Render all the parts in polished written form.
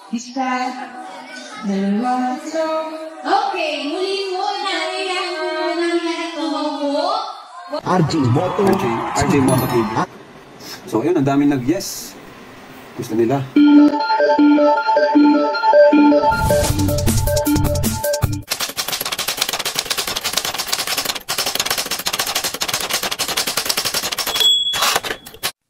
Isa, dalawa, tatlo. Okay, muli po natin ang nangyari po. RJ Moto. RJ Moto TV. So yun, ang daming nag-yes. Gusto nila.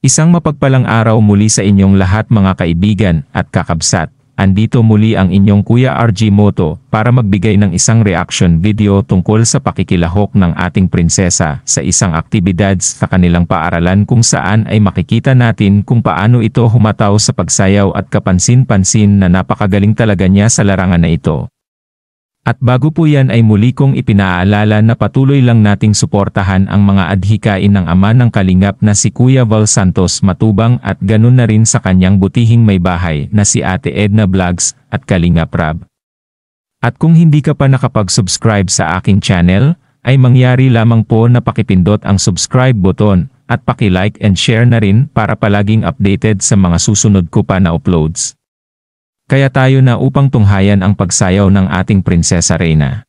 Isang mapagpalang araw muli sa inyong lahat mga kaibigan at kakabsat. Andito muli ang inyong Kuya RJ Moto para magbigay ng isang reaction video tungkol sa pakikilahok ng ating prinsesa sa isang aktibidad sa kanilang paaralan kung saan ay makikita natin kung paano ito humataw sa pagsayaw at kapansin-pansin na napakagaling talaga niya sa larangan na ito. At bago po yan ay muli kong ipinaalala na patuloy lang nating suportahan ang mga adhikain ng ama ng kalingap na si Kuya Val Santos Matubang at ganun na rin sa kanyang butihing may bahay na si Ate Edna Vlogs at Kalingap Rab. At kung hindi ka pa nakapag-subscribe sa aking channel, ay mangyari lamang po na pakipindot ang subscribe button at paki-like and share na rin para palaging updated sa mga susunod ko pa na uploads. Kaya tayo na upang tunghayan ang pagsayaw ng ating Prinsesa Reyna.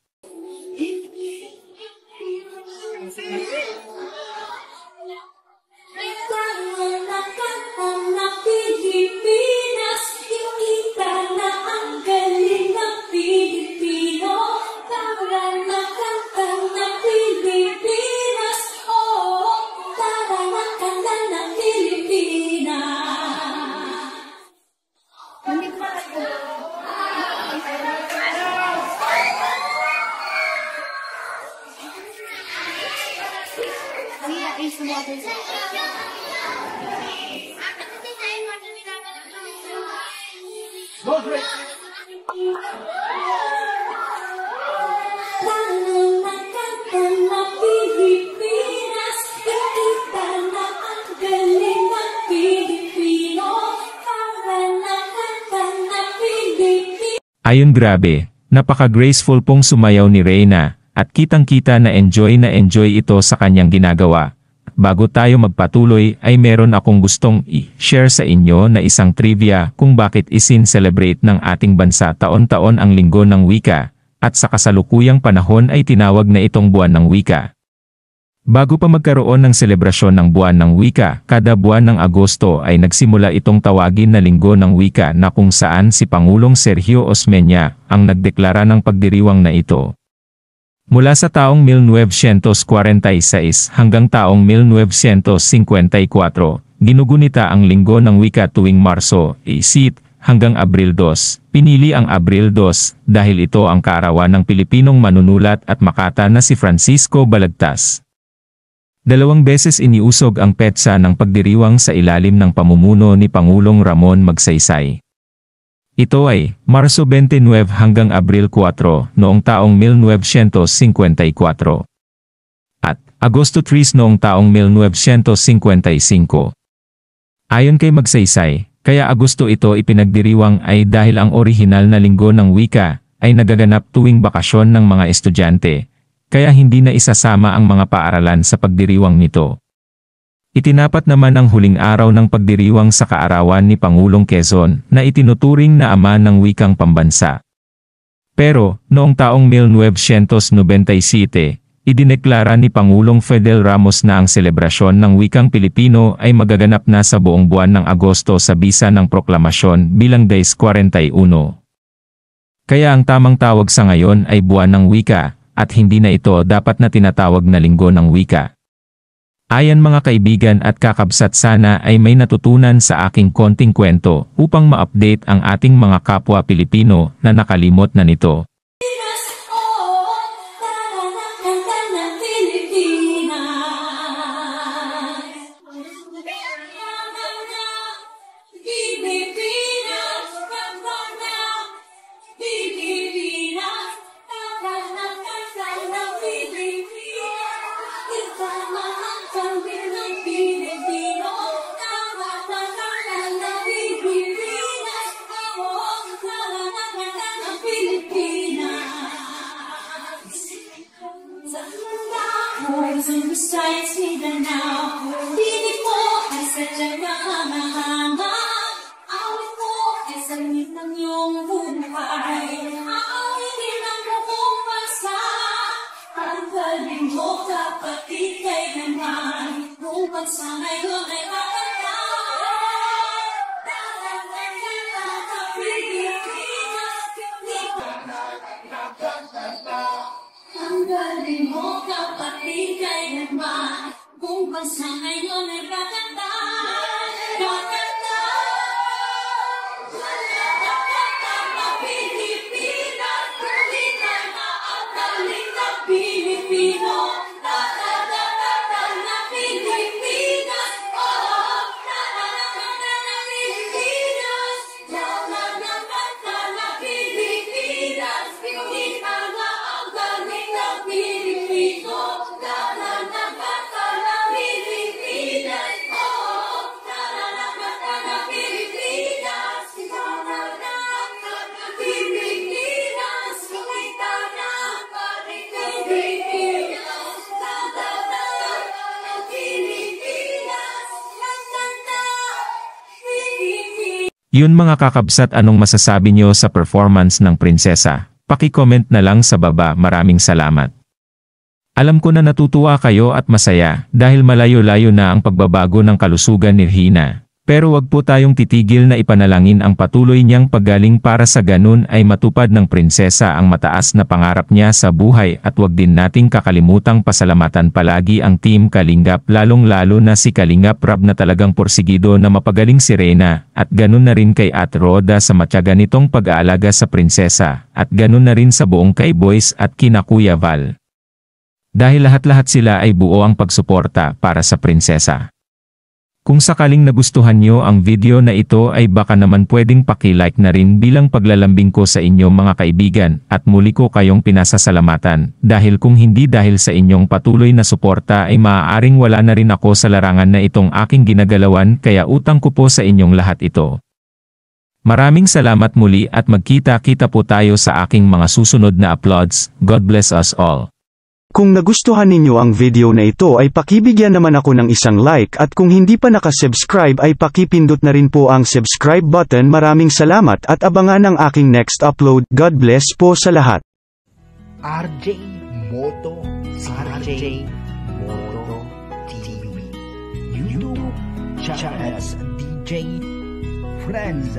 Ayun, grabe, napaka-graceful pong sumayaw ni Reyna, at kitang-kita na enjoy ito sa kanyang ginagawa. Bago tayo magpatuloy ay meron akong gustong i-share sa inyo na isang trivia kung bakit isin-celebrate ng ating bansa taon-taon ang Linggo ng Wika, at sa kasalukuyang panahon ay tinawag na itong Buwan ng Wika. Bago pa magkaroon ng selebrasyon ng Buwan ng Wika, kada buwan ng Agosto ay nagsimula itong tawagin na Linggo ng Wika na kung saan si Pangulong Sergio Osmeña ang nagdeklara ng pagdiriwang na ito. Mula sa taong 1946 hanggang taong 1954, ginugunita ang Linggo ng Wika tuwing Marso, hanggang Abril 2. Pinili ang Abril 2 dahil ito ang kaarawan ng Pilipinong manunulat at makata na si Francisco Balagtas. 2 beses iniusog ang petsa ng pagdiriwang sa ilalim ng pamumuno ni Pangulong Ramon Magsaysay. Ito ay Marso 29 hanggang Abril 4 noong taong 1954 at Agosto 3 noong taong 1955. Ayon kay Magsaysay, kaya Agosto ito ipinagdiriwang ay dahil ang orihinal na Linggo ng Wika ay nagaganap tuwing bakasyon ng mga estudyante, kaya hindi na isasama ang mga paaralan sa pagdiriwang nito. Itinapat naman ang huling araw ng pagdiriwang sa kaarawan ni Pangulong Quezon na itinuturing na ama ng wikang pambansa. Pero, noong taong 1997, idineklara ni Pangulong Fidel Ramos na ang selebrasyon ng wikang Pilipino ay magaganap na sa buong buwan ng Agosto sa bisa ng proklamasyon bilang Days 41. Kaya ang tamang tawag sa ngayon ay Buwan ng Wika, at hindi na ito dapat na tinatawag na Linggo ng Wika. Ayan mga kaibigan at kakabsat, sana ay may natutunan sa aking konting kwento upang ma-update ang ating mga kapwa Pilipino na nakalimot na nito. Ang galing mo kapatid kay naman, kung bansa ngayon ay kakanta, kakanta. Kakanta na Pilipinas, kulita na ang galing ng Pilipino. Kakanta na Pilipinas, oh, kakanta na Pilipinas. Kakanta na Pilipinas, kulita na ang galing ng Pilipino. Kakanta na Pilipinas, oh, kakanta na Pilipinas. Kakanta na Pilipinas, kulita na ang galing ng Pilipinas. Kakanta na Pilipinas, kakanta Pilipinas. Yun mga kakabsat, anong masasabi nyo sa performance ng prinsesa? Paki-comment na lang sa baba. Maraming salamat. Alam ko na natutuwa kayo at masaya dahil malayo-layo na ang pagbabago ng kalusugan ni Hina. Pero wag po tayong titigil na ipanalangin ang patuloy niyang paggaling para sa ganun ay matupad ng prinsesa ang mataas na pangarap niya sa buhay, at wag din nating kakalimutang pasalamatan palagi ang Team Kalingap, lalong-lalo na si Kalingap Rab na talagang porsigido na mapagaling si Reyna, at ganun na rin kay Ate Roda sa matyaga nitong pag-aalaga sa prinsesa, at ganun na rin sa buong kay Boys at kina Kuya Val. Dahil lahat-lahat sila ay buo ang pagsuporta para sa prinsesa. Kung sakaling nagustuhan nyo ang video na ito ay baka naman pwedeng paki-like na rin bilang paglalambing ko sa inyo mga kaibigan, at muli ko kayong pinasasalamatan dahil kung hindi dahil sa inyong patuloy na suporta ay maaaring wala na rin ako sa larangan na itong aking ginagalawan, kaya utang ko po sa inyong lahat ito. Maraming salamat muli at magkita-kita po tayo sa aking mga susunod na uploads. God bless us all. Kung nagustuhan ninyo ang video na ito ay pakibigyan naman ako ng isang like, at kung hindi pa nakasubscribe ay pakipindot na rin po ang subscribe button. Maraming salamat at abangan ang aking next upload. God bless po sa lahat. RJ Moto TV YouTube channels DJ Friends.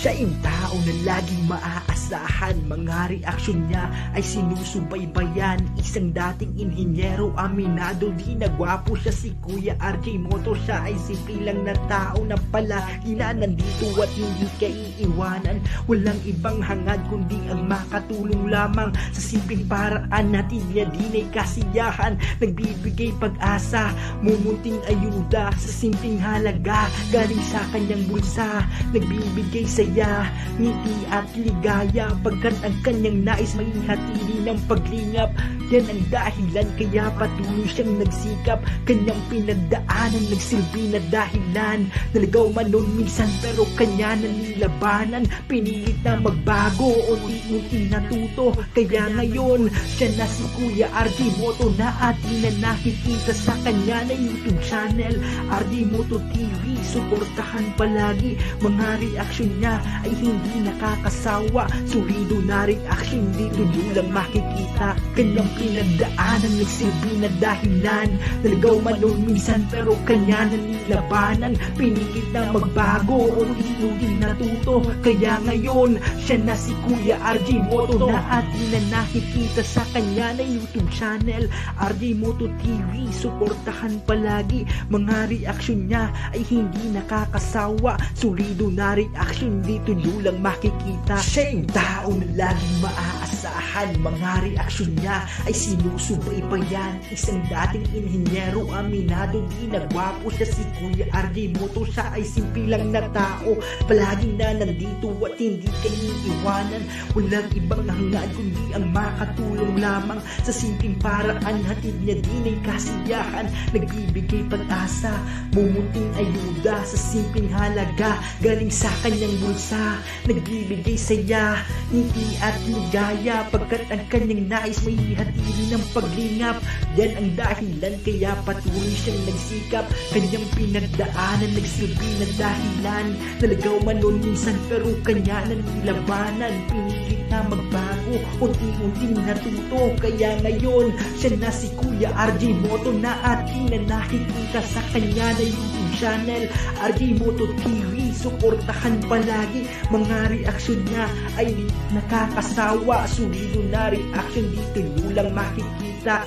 Siya yung tao na laging maaasahan, mga reaksyon niya ay sinusubaybayan. Isang dating inhinyero, aminado di na gwapo siya si Kuya RJ Moto. Siya ay simple lang na tao na palagi na nandito at hindi ka iiwanan. Walang ibang hangad kundi ang makatulong lamang sa simpleng paraan natin niya din ay kasiyahan. Nagbibigay pag-asa, mumunting ayuda sa simpleng halaga galing sa kanyang bulsa. Nagbibigay sa ngiti at ligaya pagkat ang kanyang nais maihatili ng paglingap. Yan ang dahilan kaya patuloy siyang nagsikap. Kanyang pinagdaanan nagsilbi na dahilan. Naligaw man nun minsan pero kanya nanilabanan. Pinilit na magbago, unti-unti natuto. Kaya ngayon siya na si Kuya RJ Moto na atin na nakikita sa kanya na YouTube channel RJ Moto TV. Suportahan palagi, mga reaksyon niya ay hindi nakakasawa. Solido na reaksyon, dito nyo lang makikita. Kanyang pinagdaanan nagsilbi na dahilan. Naligaw man noon minsan pero kanya nanilabanan. Pinilit na magbago, unti-unti natuto. Kaya ngayon siya na si Kuya RJ Moto na atin na nakikita sa kanya na YouTube channel RJ Moto TV. Suportahan palagi, mga reaksyon niya ay hindi nakakasawa. Solido na reaksyon, dito nyo lang makikita. Siya yung tao na laging maaasahan, mga reaksyon niya ay sinusubaybayan. Isang dating inhinyero, aminado di na gwapo siya si Kuya RJ Moto. Siya ay simple lang na tao, palaging na nandito at hindi kayo iwanan. Walang ibang hangad kundi ang makatulong lamang sa simpleng paraan. Hatid niya din ay kasiyahan. Nagbibigay pag-asa, mumunting ayuda sa simpleng halaga galing sa kanyang bulsa. Nagbibigay saya, ngiti at ligaya pagkat ang kanyang nais may hatili ng paglingap. Yan ang dahilan kaya patuloy siyang nagsikap. Kanyang pinagdaanan nagsilbi na dahilan. Naligaw man noon minsan pero kanya nanilabanan. Pinilit na magbago, unti-unting natuto. Kaya ngayon, siya na si Kuya RJ Moto na ating na nakikita sa kanya na YouTube channel, RJ Moto TV. Suportahan palagi, mga reaksyon niya ay nakakasawa. Sulido na reaksyon dito nyo lang makikita.